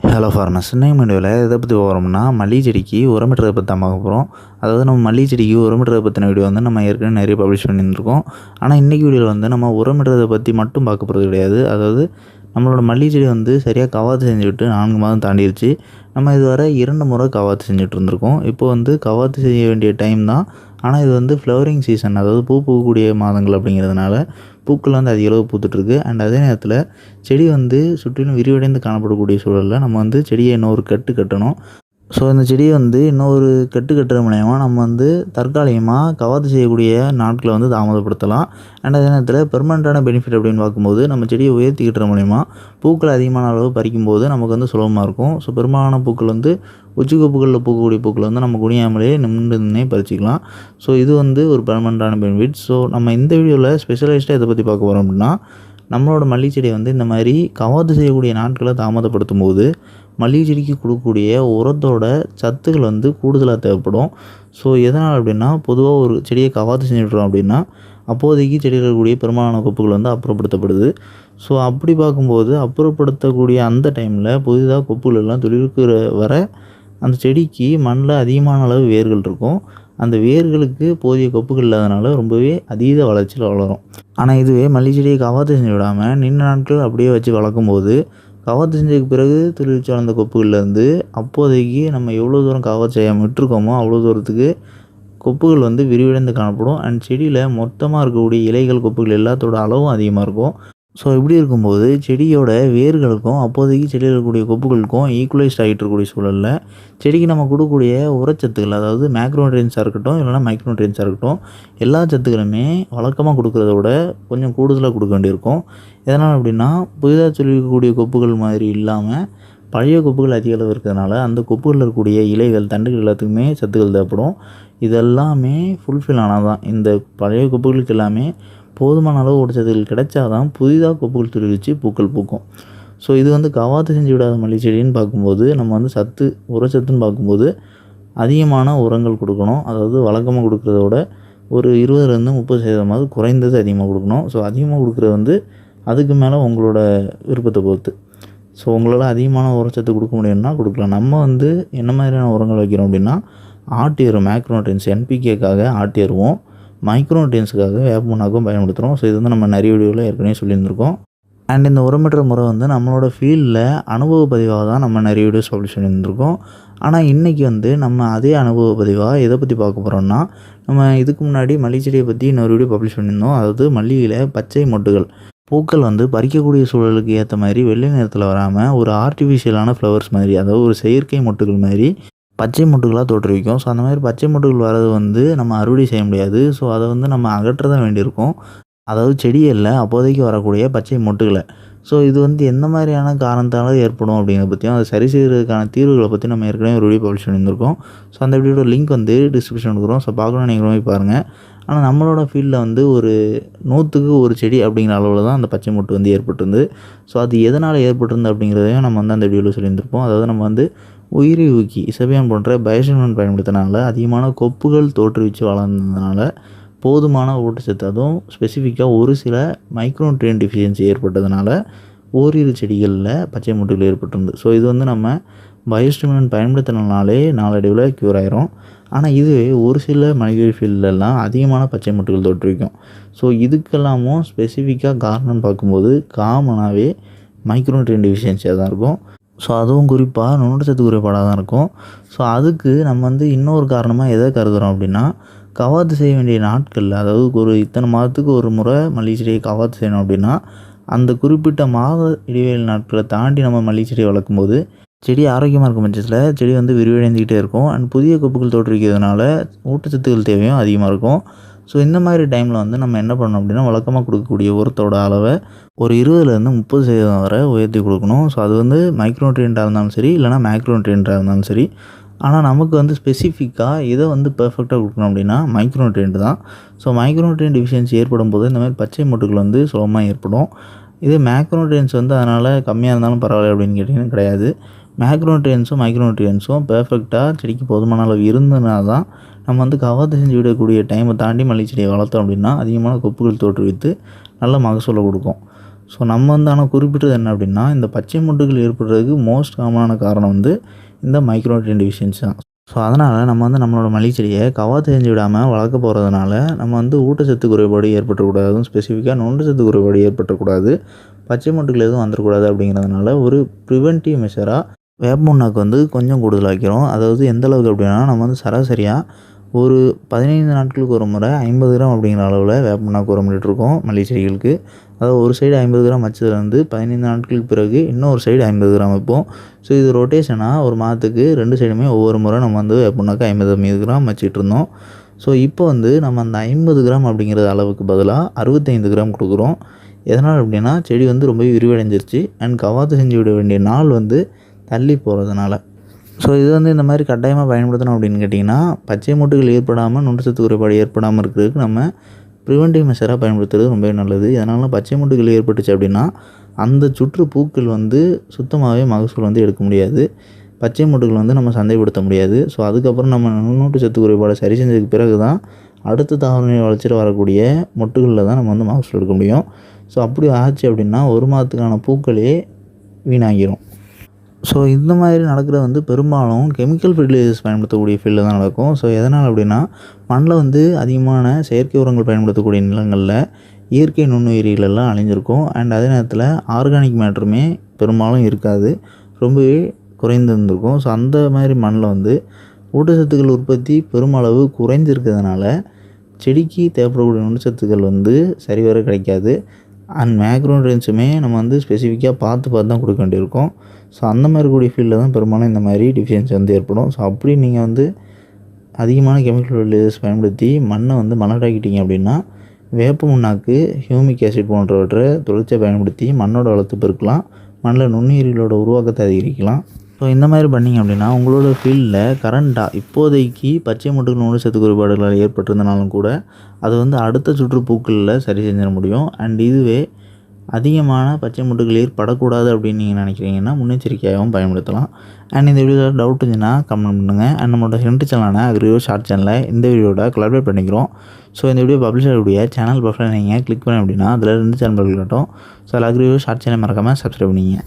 Hello farmers, இன்னைக்கு வீடியோவில் எதை பற்றி போகிறோம்னா மல்லிகை செடிக்கு உரமிடுறதை பற்றி தான் பார்க்க போகிறோம். அதாவது நம்ம மல்லிகை செடிக்கு உரமிடுறதை பற்றின வீடியோ வந்து நம்ம ஏற்கனவே நிறைய பப்ளிஷ் பண்ணியிருந்திருக்கோம். ஆனால் இன்றைக்கி வீடியோவில் வந்து நம்ம உரமிடுறதை பற்றி மட்டும் பார்க்க போகிறது கிடையாது. அதாவது நம்மளோட மல்லிகை செடி வந்து சரியாக கவாத்து செஞ்சுக்கிட்டு 4 மாதம் தாண்டிடுச்சு. நம்ம இதுவரை 2 முறை கவாத்து செஞ்சுட்டு இருந்திருக்கோம். இப்போ வந்து கவாத்து செய்ய வேண்டிய டைம் தான். ஆனால் இது வந்து ஃப்ளவரிங் சீசன், அதாவது பூ பூக்கக்கூடிய மாதங்கள் அப்படிங்கிறதுனால பூக்கள் வந்து அதிக அளவு பூத்துட்ருக்கு. அண்ட் அதே நேரத்தில் செடி வந்து சுற்றிலும் விரிவடைந்து காணப்படக்கூடிய சூழலில் நம்ம வந்து செடியை இன்னொரு கட்டு கட்டணும். ஸோ இந்த செடியை வந்து இன்னொரு கட்டு கட்டுற மூலயமா நம்ம வந்து தற்காலிகமாக கவாத்து செய்யக்கூடிய நாட்களை வந்து தாமதப்படுத்தலாம். அண்ட் அதே நேரத்தில் பெர்மனண்ட்டான பெனிஃபிட் அப்படின்னு பார்க்கும்போது நம்ம செடியை உயர்த்தி கட்டுற மூலயமா பூக்கள் அதிகமான அளவு பறிக்கும்போது நமக்கு வந்து சுலபமாக இருக்கும். ஸோ பெரும்பாலான பூக்கள் வந்து உச்சிக்கொப்புகளில் பூக்கக்கூடிய பூக்கள் வந்து நம்ம குனியாமலே நிமிர்ந்தே பறிச்சிக்கலாம். ஸோ இது வந்து ஒரு பெர்மனண்ட்டான பெனிஃபிட். ஸோ நம்ம இந்த வீடியோவில் ஸ்பெஷலைஸ்டாக இதை பற்றி பார்க்க போகிறோம் அப்படின்னா, நம்மளோட மல்லிகை செடியை வந்து இந்த மாதிரி கவாத்து செய்யக்கூடிய நாட்களை தாமதப்படுத்தும் போது மல்லிகை செடிக்கு கொடுக்கக்கூடிய உரத்தோட சத்துக்கள் வந்து கூடுதலாக தேவைப்படும். ஸோ எதனால் அப்படின்னா, பொதுவாக ஒரு செடியை கவாத்து செஞ்சுட்றோம் அப்படின்னா அப்போதைக்கு செடியில் இருக்கக்கூடிய பெரும்பாலான கொப்புகள் வந்து அப்புறப்படுத்தப்படுது. ஸோ அப்படி பார்க்கும்போது அப்புறப்படுத்தக்கூடிய அந்த டைமில் புதிதாக கொப்புகள் எல்லாம் துளிர்க்கிற வர அந்த செடிக்கு மண்ணில் அதிகமான அளவு வேர்கள் இருக்கும். அந்த வேர்களுக்கு போதிய கொப்புகள் இல்லாதனால ரொம்பவே அதீத வளர்ச்சியில் வளரும். ஆனால் இதுவே மல்லிகை செடியை கவாத்து செஞ்சு விடாமல் நீண்ட நாட்கள் அப்படியே வச்சு வளர்க்கும்போது கவாத்து செஞ்சதுக்கு பிறகு துளிர்ச்சி வளர்ந்த கொப்புகள்லேருந்து அப்போதைக்கு நம்ம எவ்வளோ தூரம் கவாத்து செய்யாமல் விட்டுருக்கோமோ அவ்வளோ தூரத்துக்கு கொப்புகள் வந்து விரிவடைந்து காணப்படும். அண்ட் செடியில் மொத்தமாக இருக்கக்கூடிய இலைகள், கொப்புகள் எல்லாத்தோட அளவும் அதிகமாக இருக்கும். ஸோ இப்படி இருக்கும்போது செடியோட வேர்களுக்கும் அப்போதைக்கு செடியில் இருக்கக்கூடிய கொப்புகளுக்கும் ஈக்குவலைஸ்ட் ஆகிட்டு இருக்கக்கூடிய சூழலில் செடிக்கு நம்ம கொடுக்கக்கூடிய உரச்சத்துக்கள், அதாவது மேக்ரோநியூட்ரியன்ஸாக இருக்கட்டும் இல்லைனா மைக்ரோநியூட்ரியன்ஸாக இருக்கட்டும், எல்லா சத்துக்களுமே வழக்கமாக கொடுக்குறத விட கொஞ்சம் கூடுதலாக கொடுக்க வேண்டியிருக்கும். எதனால் அப்படின்னா, புதிதாக சொல்லிக்கக்கூடிய கொப்புகள் மாதிரி இல்லாமல் பழைய கொப்புகள் அதிக அளவு இருக்கிறதுனால அந்த கொப்புகளில் இருக்கக்கூடிய இலைகள், தண்டுகள் எல்லாத்துக்குமே சத்துக்கள் தேவைப்படும். இதெல்லாமே ஃபுல்ஃபில் ஆனால் தான் இந்த பழைய கொப்புகளுக்கு எல்லாமே போதுமான அளவு ஊட்டச்சத்துக்கள் கிடைச்சாதான் புதிதாக கொப்புகள் துளிர்விச்சு பூக்கள் பூக்கும். ஸோ இது வந்து கவாத்து செஞ்சு விடாத மல்லிகை செடின்னு பார்க்கும்போது நம்ம வந்து உரச்சத்துன்னு பார்க்கும்போது அதிகமான உரங்கள் கொடுக்கணும். அதாவது வழக்கமாக கொடுக்குறத விட ஒரு 20-30% குறைந்தது அதிகமாக கொடுக்கணும். ஸோ அதிகமாக கொடுக்குறது வந்து அதுக்கு மேலே உங்களோட விருப்பத்தை பொறுத்து. ஸோ உங்களால் அதிகமான உரச்சத்து கொடுக்க முடியும்னா கொடுக்கலாம். நம்ம வந்து என்ன மாதிரியான உரங்கள் வைக்கிறோம் அப்படின்னா, ஆட்டு எரு, மேக்ரோநியூட்ரியன்ஸ், என்பிகேக்காக ஆட்டு எருவும், மைக்ரோநியூட்ரியன்ஸுக்காக வேப்பமண்ணாக்கும் பயன்படுத்துகிறோம். ஸோ இது வந்து நம்ம நிறைய வீடியோவில் ஏற்கனவே சொல்லியிருந்திருக்கோம். அண்ட் இந்த உரமிடுற முறை வந்து நம்மளோட ஃபீல்டில் அனுபவ பதிவாக தான் நம்ம நிறைய வீடியோஸ் பப்ளிஷ் பண்ணியிருந்திருக்கோம். ஆனால் இன்றைக்கி வந்து நம்ம அதே அனுபவ பதிவாக எதை பற்றி பார்க்க போகிறோம்னா, நம்ம இதுக்கு முன்னாடி மல்லிகை செடியை பற்றி இன்னொரு வீடியோ பப்ளிஷ் பண்ணியிருந்தோம். அதாவது மல்லிகையில் பச்சை மொட்டுகள், பூக்கள் வந்து பறிக்கக்கூடிய சூழலுக்கு ஏற்ற மாதிரி வெள்ளை நிறத்தில் வராமல் ஒரு ஆர்டிஃபிஷியலான ஃப்ளவர்ஸ் மாதிரி, அதாவது ஒரு செயற்கை மொட்டுகள் மாதிரி பச்சை மொட்டுகளாக தோற்றுவிக்கும். ஸோ அந்த மாதிரி பச்சை மொட்டுகள் வர்றது வந்து நம்ம அறுவடை செய்ய முடியாது. ஸோ அதை வந்து நம்ம அகற்ற தான் வேண்டியிருக்கும். அதாவது செடியில் அப்போதைக்கு வரக்கூடிய பச்சை மொட்டுகளை. ஸோ இது வந்து எந்த மாதிரியான காரணத்தால் ஏற்படும் அப்படிங்கிறத பற்றியும் அதை சரி செய்கிறதுக்கான தீர்வுகளை பற்றி நம்ம ஏற்கனவே ஒரு வீடியோ பப்ளிஷ் பண்ணியிருந்திருக்கோம். ஸோ அந்த வீடியோட லிங்க் வந்து டிஸ்கிரிப்ஷன் கொடுக்குறோம். ஸோ பார்க்கணும், நீங்களும் போய் பாருங்கள். ஆனால் நம்மளோட ஃபீல்டில் வந்து ஒரு 100க்கு 1 செடி அப்படிங்கிற அளவில் தான் அந்த பச்சை மொட்டு வந்து ஏற்பட்டிருந்து. ஸோ அது எதனால் ஏற்பட்டிருந்து அப்படிங்கிறதையும் நம்ம வந்து அந்த வீடியோவில் சொல்லியிருந்திருப்போம். அதாவது நம்ம வந்து உயிரி ஊக்கி இசபியான் போன்ற பயோஸ்டிமுலன்ட் பயன்படுத்தினால அதிகமான கொப்புகள் தோற்றுவிச்சு வளர்ந்ததுனால போதுமான ஊட்டச்சத்து, அதுவும் ஸ்பெசிஃபிக்காக ஒரு சில மைக்ரோநியூட்ரியன்ட் டெஃபிஷியன்சி ஏற்பட்டதுனால ஓரிரு செடிகளில் பச்சை மொட்டுகள் ஏற்பட்டிருந்து. ஸோ இது வந்து நம்ம பயோஸ்டிமுலன்ட் பயன்படுத்தினாலே நாளடைவில் க்யூர் ஆயிரும். ஆனால் இதுவே ஒரு சில மல்லிகை ஃபீல்டெல்லாம் அதிகமான பச்சை மொட்டுகள் தோற்றுவிக்கும். ஸோ இதுக்கெல்லாமும் ஸ்பெசிஃபிக்காக காரணம்னு பார்க்கும்போது காமனாகவே மைக்ரோநியூட்ரியன்ட் டெஃபிஷியன்சியாக தான் இருக்கும். ஸோ அதுவும் குறிப்பாக நுண்ணூட்டச்சத்து குறைபாடாக தான் இருக்கும். ஸோ அதுக்கு நம்ம வந்து இன்னொரு காரணமாக எதை கருதுகிறோம் அப்படின்னா, கவாத்து செய்ய வேண்டிய நாட்களில், அதாவது ஒரு இத்தனை மாதத்துக்கு ஒரு முறை மல்லிகை செடியை கவாத்து செய்யணும் அப்படின்னா அந்த குறிப்பிட்ட மாத இடைவெளி நாட்களை தாண்டி நம்ம மல்லிகை செடியை வளர்க்கும்போது செடி ஆரோக்கியமாக இருக்கும் பட்சத்தில் செடி வந்து விரிவடைந்துக்கிட்டே இருக்கும். அண்ட் புதிய கொப்புகள் தோற்றுவிக்கிறதுனால ஊட்டச்சத்துக்கள் தேவையும் அதிகமாக இருக்கும். ஸோ இந்த மாதிரி டைமில் வந்து நம்ம என்ன பண்ணணும் அப்படின்னா, வழக்கமாக கொடுக்கக்கூடிய உரத்தோட அளவை ஒரு 20-30% வரை உயர்த்தி கொடுக்கணும். ஸோ அது வந்து மைக்ரோநியூட்ரியன்ட்டாக இருந்தாலும் சரி, இல்லைனா மேக்ரோநியூட்ரியன்ட்டாக இருந்தாலும் சரி. ஆனால் நமக்கு வந்து ஸ்பெசிஃபிக்காக இதை வந்து பெர்ஃபெக்டாக கொடுக்கணும் அப்படின்னா மைக்ரோநியூட்ரியன்ட் தான். ஸோ மைக்ரோநியூட்ரியன்ட் டெஃபிஷியன்சி ஏற்படும் போது இந்த மாதிரி பச்சை மொட்டுகள் வந்து சுலபமாக ஏற்படும். இதே மேக்ரோநியூட்ரியன்ஸ் வந்து அதனால் கம்மியாக இருந்தாலும் பரவாயில்ல அப்படின்னு கேட்டிங்கன்னா கிடையாது. மேக்ரோநியூட்ரியன்ஸும் மைக்ரோநியூட்ரியன்ஸும் பெர்ஃபெக்டாக செடிக்கு போதுமான அளவு இருந்ததுனா தான் நம்ம வந்து கவாத்து செஞ்சு விடக்கூடிய டைமை தாண்டி மல்லிகை செடியை வளர்த்தோம் அப்படின்னா அதிகமான கொப்புகள் தோற்றுவித்து நல்ல மகசூலை கொடுக்கும். ஸோ நம்ம வந்து ஆனால் குறிப்பிட்டது என்ன அப்படின்னா, இந்த பச்சை மொட்டுகள் ஏற்படுறதுக்கு மோஸ்ட் காமனான காரணம் வந்து இந்த மைக்ரோ நியூட்ரியன்ட் டெஃபிஷியன்சி தான். ஸோ அதனால் நம்ம வந்து நம்மளோட மல்லிகை செடியை கவாத்து செஞ்சு விடாமல் வளர்க்க போகிறதுனால நம்ம வந்து ஊட்டச்சத்து குறைபாடு ஏற்பட்டுக்கூடாது, அதுவும் ஸ்பெசிஃபிக்காக நொண்டுச்சத்து குறைபாடு ஏற்பட்டுக்கூடாது, பச்சை மொட்டுகள் எதுவும் வந்துடக்கூடாது. அப்படிங்கிறதுனால ஒரு ப்ரிவென்டிவ் மெஷராக வேப்ப புண்ணாக்கு வந்து கொஞ்சம் கூடுதலாக வைக்கிறோம். அதாவது எந்த அளவுக்கு அப்படின்னா, நம்ம வந்து சராசரியாக ஒரு 15 நாட்களுக்கு ஒரு முறை 50 கிராம் அப்படிங்கிற அளவில் வேப்ப புண்ணாக்கு உரமிட்டுருக்கோம் மல்லிகை செடிகளுக்கு. அதாவது ஒரு சைடு 50 கிராம் வச்சதுலேருந்து 15 நாட்களுக்கு பிறகு இன்னொரு சைடு 50 கிராம் வைப்போம். ஸோ இது ரொட்டேஷனாக ஒரு மாதத்துக்கு 2 சைடுமே ஒவ்வொரு முறை நம்ம வந்து வேப்ப புண்ணாக்கு 50 கிராம் வச்சிட்டு இருந்தோம். ஸோ இப்போ வந்து நம்ம அந்த 50 கிராம் அப்படிங்கிற அளவுக்கு பதிலாக 65 கிராம் கொடுக்குறோம். எதனால் அப்படின்னா, செடி வந்து ரொம்பவே விரிவடைஞ்சிருச்சு அண்ட் கவாத்து செஞ்சு விட வேண்டிய நாள் வந்து தள்ளி போகிறதுனால. ஸோ இது வந்து இந்த மாதிரி கட்டாயமாக பயன்படுத்தணும் அப்படின்னு கேட்டிங்கன்னா, பச்சை மொட்டுகள் ஏற்படாமல் நொண்டுச்சத்து குறைபாடு ஏற்படாமல் இருக்கிறதுக்கு நம்ம ப்ரிவென்டிவ் மெஷராக பயன்படுத்துறது ரொம்பவே நல்லது. இதனால் பச்சை மொட்டுகள் ஏற்பட்டுச்சு அப்படின்னா, அந்த சுற்று பூக்கள் வந்து சுத்தமாகவே மகசூல் வந்து எடுக்க முடியாது, பச்சை மொட்டுகள் வந்து நம்ம சந்தைப்படுத்த முடியாது. ஸோ அதுக்கப்புறம் நம்ம நுண்ணூட்டச்சத்து குறைபாடை சரி செஞ்சதுக்கு பிறகு தான் அடுத்த தாவர வளர்ச்சியில் வரக்கூடிய மொட்டுகளில் தான் நம்ம வந்து மகசூல் எடுக்க முடியும். ஸோ அப்படி ஆச்சு அப்படின்னா ஒரு மாதத்துக்கான பூக்களே வீணாகிரும். ஸோ இந்த மாதிரி நடக்கிறது வந்து பெரும்பாலும் கெமிக்கல் ஃபெர்டிலைசர்ஸ் பயன்படுத்தக்கூடிய ஃபீல்டில் தான் நடக்கும். ஸோ எதனால் அப்படின்னா, மண்ணில் வந்து அதிகமான செயற்கை உரங்கள் பயன்படுத்தக்கூடிய நிலங்களில் இயற்கை நுண்ணுயிரிகள் எல்லாம் அழிஞ்சிருக்கும். அண்ட் அதே நேரத்தில் ஆர்கானிக் மேட்டருமே பெரும்பாலும் இருக்காது, ரொம்பவே குறைந்து இருந்திருக்கும். ஸோ அந்த மாதிரி மண்ணில் வந்து ஊட்டச்சத்துக்கள் உற்பத்தி பெருமளவு குறைஞ்சிருக்கிறதுனால செடிக்கு தேவைப்படக்கூடிய ஊட்டச்சத்துக்கள் வந்து சரிவர கிடைக்காது. அண்ட் மேக்ரோ நியூட்ரியன்ஸுமே நம்ம வந்து ஸ்பெசிஃபிக்காக பார்த்து தான் கொடுக்க வேண்டியிருக்கும். ஸோ அந்த மாதிரி கூடிய ஃபீல்டில் தான் பெரும்பாலும் இந்த மாதிரி டிஃபிஷியன்சி வந்து ஏற்படும். ஸோ அப்படி நீங்கள் வந்து அதிகமான கெமிக்கல் ஃபெர்டிலைசர்ஸ் பயன்படுத்தி மண்ணை வந்து மலடாக்கிட்டீங்க அப்படின்னா, வேப்ப புண்ணாக்கு, ஹியூமிக் ஆசிட் போன்றவற்றை தொடர்ச்சியாக பயன்படுத்தி மண்ணோட வளத்தை பெருக்கலாம், மண்ணில் நுண்ணுயிரிகளோட உருவாக்கத்தை அதிகரிக்கலாம். ஸோ இந்த மாதிரி பண்ணிங்க அப்படின்னா, உங்களோட ஃபீல்டில் கரண்ட்டாக இப்போதைக்கு பச்சை மொட்டுகள் நுண்ணுச்சத்து குறைபாடுகளால் ஏற்பட்டிருந்தனாலும் கூட அது வந்து அடுத்த சுற்றுப்பூக்களில் சரி செஞ்சிட முடியும். அண்ட் இதுவே அதிகமான பச்சை மொட்டுகள் ஏற்படக்கூடாது அப்படின்னு நீங்கள் நினைக்கிறீங்கன்னா முன்னெச்சரிக்கையாகவும் பயன்படுத்தலாம். அண்ட் இந்த வீடியோவில் டவுட் இருந்துச்சுன்னா கமெண்ட் பண்ணுங்கள். அண்ட் நம்மளோட ஹிண்ட் சேனலான அக்ரிகோ ஷார்ட் சேனலில் இந்த வீடியோட கொலாபரேட் பண்ணிக்கிறோம். ஸோ இந்த வீடியோ பப்ளிஷ் ஆகக்கூடிய சேனல் ப்ரொஃபைல் நீங்கள் கிளிக் பண்ணி அப்படின்னா அதில் 2 சேனல் காட்டும். ஸோ அதில் அக்ரிகோ ஷார்ட் சேனல் மறக்காமல் சப்ஸ்கிரைப் பண்ணிங்க.